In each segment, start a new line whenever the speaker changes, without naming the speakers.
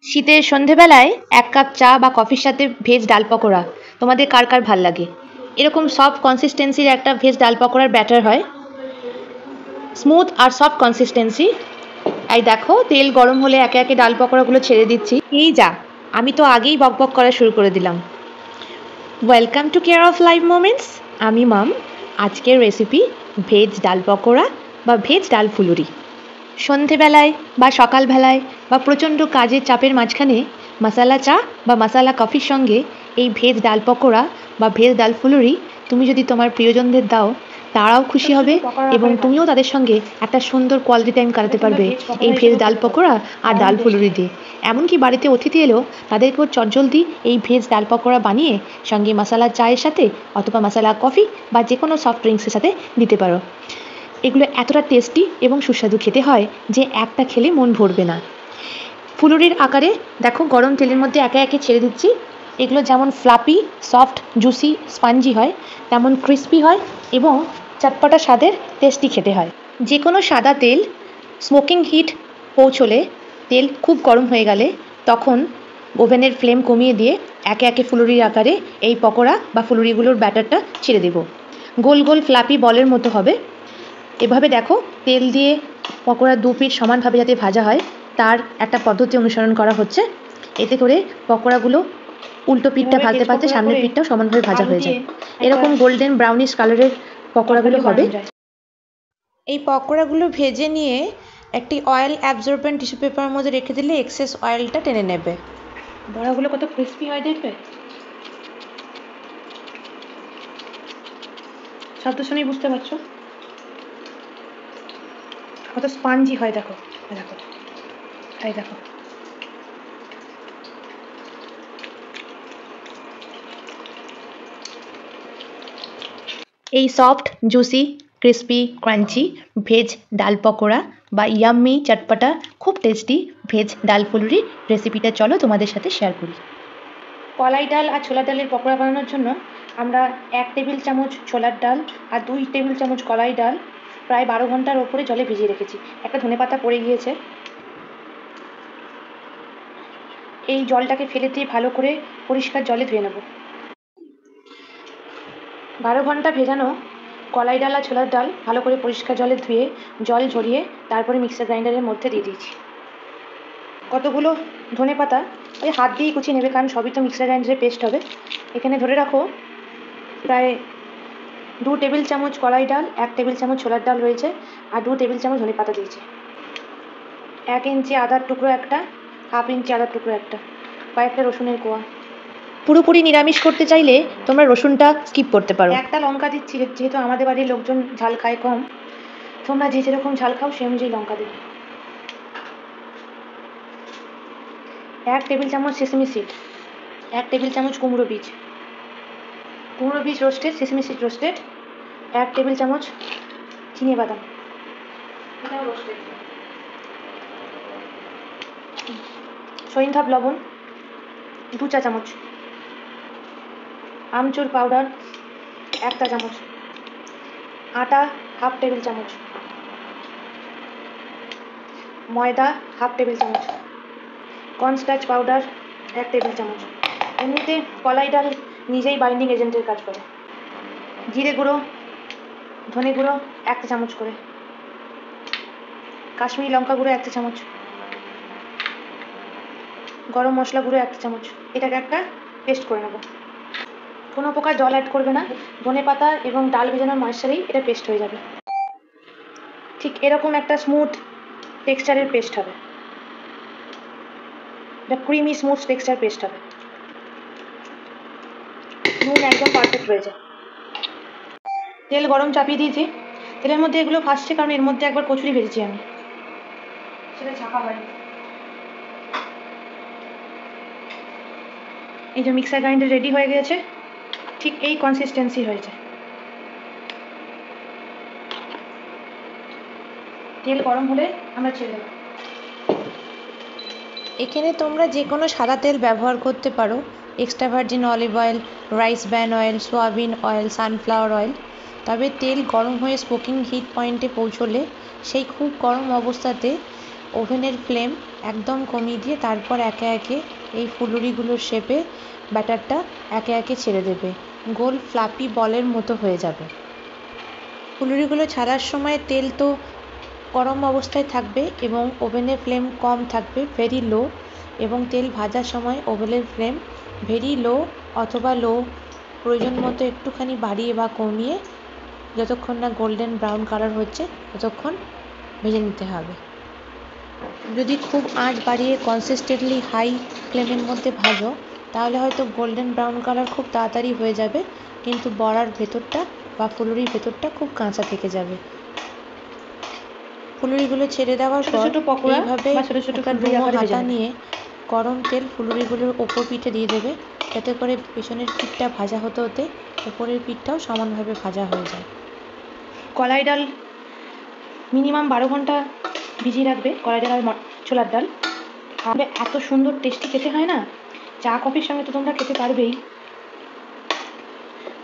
শীতের সন্ধেবেলায় এক কাপ চা বা কফির সাথে ভেজ ডাল পকোড়া তোমাদের কার কার ভাল লাগে? এরকম সফট কনসিস্টেন্সির একটা ভেজ ডাল পকোড়ার ব্যাটার হয়, স্মুথ আর সফট কনসিস্টেন্সি। এই দেখো, তেল গরম হলে একে একে ডাল পকোড়াগুলো ছেড়ে দিচ্ছি। এই যা, আমি তো আগেই বকবক করা শুরু করে দিলাম। Welcome to care of live moments. আমি মাম। আজকের রেসিপি ভেজ ডাল পকোড়া বা ভেজ ডাল ফুলুরি। সন্ধেবেলায় বা সকালবেলায় বা প্রচণ্ড কাজের চাপের মাঝখানে মশালা চা বা মশালা কফির সঙ্গে এই ভেজ ডাল পকোড়া বা ভেজ ডাল ফুলুরি তুমি যদি তোমার প্রিয়জনদের দাও, তারাও খুশি হবে এবং তুমিও তাদের সঙ্গে একটা সুন্দর কোয়ালিটি টাইম কাটাতে পারবে এই ভেজ ডাল পকোড়া আর ডাল ফুলুরি দিয়ে। এমনকি বাড়িতে অতিথি এলেও তাদেরকেও চটজলদি এই ভেজ ডাল পকোড়া বানিয়ে সঙ্গে মশালা চায়ের সাথে অথবা মশালা কফি বা যে কোনো সফট ড্রিঙ্কসের সাথে দিতে পারো। এগুলো এতটা টেস্টি এবং সুস্বাদু খেতে হয় যে একটা খেলে মন ভরবে না। ফুলুরির আকারে দেখো, গরম তেলের মধ্যে একে একে ছেড়ে দিচ্ছি। এগুলো যেমন ফ্লাপি, সফট, জুসি, স্পঞ্জি হয়, তেমন ক্রিস্পি হয় এবং চটপটা স্বাদের টেস্টি খেতে হয়। যে কোনো সাদা তেল স্মোকিং হিট পৌঁছলে, তেল খুব গরম হয়ে গেলে, তখন ওভেনের ফ্লেম কমিয়ে দিয়ে একে একে ফুলুরির আকারে এই পকোড়া বা ফুলুরিগুলোর ব্যাটারটা ছেড়ে দেব। গোল গোল ফ্লাপি বলের মতো হবে। এভাবে দেখো, তেল দিয়ে পকোড়া দু পিঠ সমানভাবে যাতে ভাজা হয় তার একটা পদ্ধতি অনুসরণ করা হচ্ছে। এতে করে পকোড়াগুলো উল্টো পিঠটা ভাজতে ভাজতে সামনের পিঠটাও সমানভাবে ভাজা হয়ে যায়। এরকম গোল্ডেন ব্রাউনিশ কালারের পকোড়াগুলো হবে। এই পকোড়াগুলো ভেজে নিয়ে একটি অয়েল অ্যাবজর্বেন্ট টিস্যু পেপারের মধ্যে রেখে দিলে এক্সেস অয়েলটা টেনে নেবে। বড়াগুলো কত ক্রিস্পি হয় দেখবে, শব্দ শুনেই বুঝতে পারছো কত স্পঞ্জি হয়। দেখো দেখো, এই দেখো। এই soft, juicy, crispy, crunchy veg ডাল পকোড়া বা ইয়াম্মি চটপটা খুব টেস্টি ভেজ ডাল ফুলুরি রেসিপিটা চলো তোমাদের সাথে শেয়ার করি। কলাই ডাল আর ছোলার ডালের পকোড়া বানানোর জন্য আমরা 1 টেবিল চামচ ছোলার ডাল আর 2 টেবিল চামচ কলাই ডাল প্রায় 12 ঘন্টার ওপরে জলে ভিজিয়ে রেখেছি। একটা ধনেপাতা পড়ে গিয়েছে। এই জলটাকে ফেলে দিয়ে ভালো করে পরিষ্কার জলে ধুয়ে নেব। 12 ঘন্টা ভেজানো কলাই ডাল আর ছোলার ডাল ভালো করে পরিষ্কার জলে ধুয়ে জল ঝরিয়ে তারপরে মিক্সার গ্রাইন্ডারের মধ্যে দিয়ে দিয়েছি। কতগুলো ধনেপাতা ওই হাত দিয়েই কুচিয়ে নেবে, কারণ সবই তো মিক্সার গ্রাইন্ডারে পেস্ট হবে। এখানে ধরে রাখো প্রায় 2 টেবিল চামচ কলাই ডাল, 1 টেবিল চামচ ছোলার ডাল রয়েছে আর 2 টেবিল চামচ ধনেপাতা দিয়েছি। 1 ইঞ্চি আদার টুকরো একটা, 1/2 ইঞ্চি আদার টুকরো একটা, কয়েকটা রসুনের কোয়া। পুরোপুরি নিরামিষ করতে চাইলে তোমরা রসুনটা স্কিপ করতে পারো। একটা লঙ্কা দিচ্ছি, যেহেতু আমাদের বাড়ির লোকজন ঝাল খায় কম। তোমরা যে যেরকম ঝাল খাও সেই অনুযায়ী লঙ্কা দেবে। 1 টেবিল চামচ সেসমি সিড, 1 টেবিল চামচ কুমড়ো বীজ, কুমড়ো বীজ roasted, sesame seed roasted, 1 table চামচ চিনে বাদাম, এটাও রোস্টেড, সইন্ধাব লবণ 2 চা চামচ, আমচুর পাউডার 1 চা চামচ, আটা 1/2 টেবিল চামচ, ময়দা 1/2 টেবিল চামচ, কর্নস্টার্চ পাউডার 1 টেবিল চামচ। এমনিতে কলাই ডাল নিজেই বাইন্ডিং এজেন্টের কাজ করে। জিরে গুঁড়ো, ধনে গুঁড়ো 1 চা চামচ করে, কাশ্মীরি লঙ্কা গুঁড়ো 1 চা চামচ, গরম মশলা গুঁড়ো 1 চা চামচ। এটাকে একটা পেস্ট করে নেব। কোনো প্রকার জল অ্যাড করবে না, ধনে পাতা এবং ডাল ভেজানোর ময়েশ্চারেই এটা পেস্ট হয়ে যাবে। ঠিক এরকম একটা স্মুথ টেক্সচারের পেস্ট হবে, এটা ক্রিমি স্মুথ টেক্সচার পেস্ট হবে। নুন একদম পারফেক্ট হয়েছে। তেল গরম চাপিয়ে দিয়েছি, তেলের মধ্যে এগুলো ভাসছে কারণ এর মধ্যে একবার কচুরি ভেজেছি আমি, সেটা চাপা হয়নি। এই যে মিক্সার গ্রাইন্ডার রেডি হয়ে গেছে, ঠিক এই কনসিস্টেন্সি হয়েছে। তেল গরম হলে আমরা ছেড়ে দেবো। এখানে তোমরা যে কোনো সাদা তেল ব্যবহার করতে পারো, extra virgin olive oil, rice bran oil, soybean oil, sunflower oil. তবে তেল গরম হয়ে স্মোকিং হিট পয়েন্টে পৌঁছলে সেই খুব গরম অবস্থাতে ওভেনের ফ্লেম একদম কমিয়ে দিয়ে তারপর একে একে এই ফুলুরিগুলোর শেপে ব্যাটারটা একে একে ছেড়ে দেবে। গোল ফ্লাপি বলের মতো হয়ে যাবে। ফুলুরিগুলো ছাড়ার সময় তেল তো গরম অবস্থায় থাকবে এবং ওভেনের ফ্লেম কম থাকবে, ভেরি লো, এবং তেল ভাজার সময় ওভেনের ফ্লেম ভেরি লো অথবা লো, প্রয়োজন মতো একটুখানি বাড়িয়ে বা কমিয়ে যতক্ষণ না গোল্ডেন ব্রাউন কালার হচ্ছে ততক্ষণ ভেজে নিতে হবে। যদি খুব আঁচ বাড়িয়ে কনসিস্টেন্টলি হাই ফ্লেমের মধ্যে ভাজো তাহলে হয়তো গোল্ডেন ব্রাউন কালার খুব তাড়াতাড়ি হয়ে যাবে, কিন্তু বড়ার ভেতরটা বা ফুলুরির ভেতরটা খুব কাঁচা থেকে যাবে। ফুলুরিগুলো ছেড়ে দেওয়ার পর এইভাবে একটা ডুমো হাতা নিয়ে গরম তেল ফুলুরিগুলোর ওপর পিঠে দিয়ে দেবে, যাতে করে পেছনের পিঠটা ভাজা হতে হতে ওপরের পিঠটাও সমানভাবে ভাজা হয়ে যায়। কলাই ডাল মিনিমাম 12 ঘন্টা ভিজিয়ে রাখবে। কলাই ডাল আর ছোলার ডাল খাবে, এত সুন্দর টেস্টি খেতে হয় না। চা কফির সঙ্গে তো তোমরা খেতে পারবেই,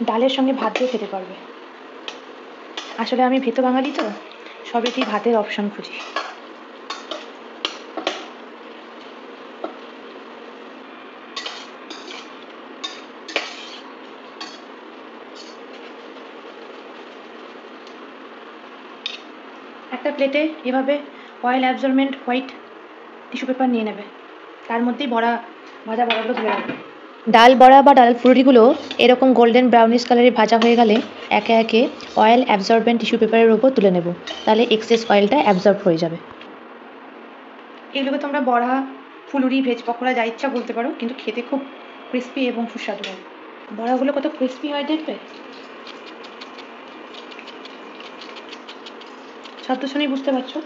ডালের সঙ্গে ভাত দিয়ে খেতে পারবে। আসলে আমি ভেতো বাঙালি তো সবেতেই ভাতের অপশন খুঁজি। একটা প্লেটে এভাবে oil absorbent white tissue paper নিয়ে নেবে, তার মধ্যেই ভাজা বড়াগুলো ধরে রাখবে। ডাল বড়া বা ডাল ফুলুরিগুলো এরকম গোল্ডেন ব্রাউনিশ কালারে ভাজা হয়ে গেলে একে একে অয়েল অ্যাবজর্বেন্ট টিস্যু পেপারের উপর তুলে নেব, তাহলে এক্সেস অয়েলটা অ্যাবজর্ব হয়ে যাবে। এগুলোকে তোমরা বড়া, ফুলুরি, ভেজ পকোড়া যা ইচ্ছা বলতে পারো, কিন্তু খেতে খুব ক্রিস্পি এবং সুস্বাদু হয়। বড়াগুলো কত ক্রিস্পি হয় দেখবে, শব্দ শুনেই বুঝতে পারছো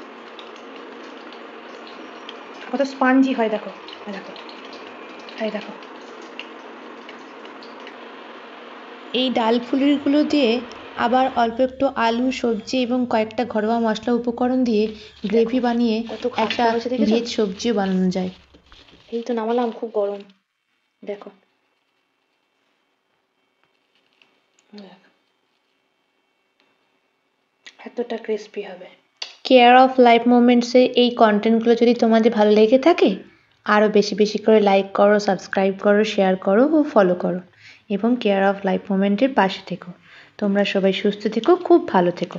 কত স্পঞ্জি হয়। দেখো দেখো দেখো, এই ডাল ফুলুরিগুলো দিয়ে আবার অল্প একটু আলু, সবজি এবং কয়েকটা ঘরোয়া মশলা উপকরণ দিয়ে গ্রেভি বানিয়ে একটা ভেজ সবজিও বানানো যায়। এই তো নামালাম, খুব গরম, দেখো এতটা ক্রিস্পি হবে। কেয়ার অফ লাইফ মোমেন্টসের এই কন্টেন্টগুলো যদি তোমাদের ভালো লেগে থাকে আরও বেশি বেশি করে লাইক করো, সাবস্ক্রাইব করো, শেয়ার করো ও ফলো করো, এবং কেয়ার অফ লাইফ মোমেন্টের পাশে থেকো। তোমরা সবাই সুস্থ থেকো, খুব ভালো থেকো।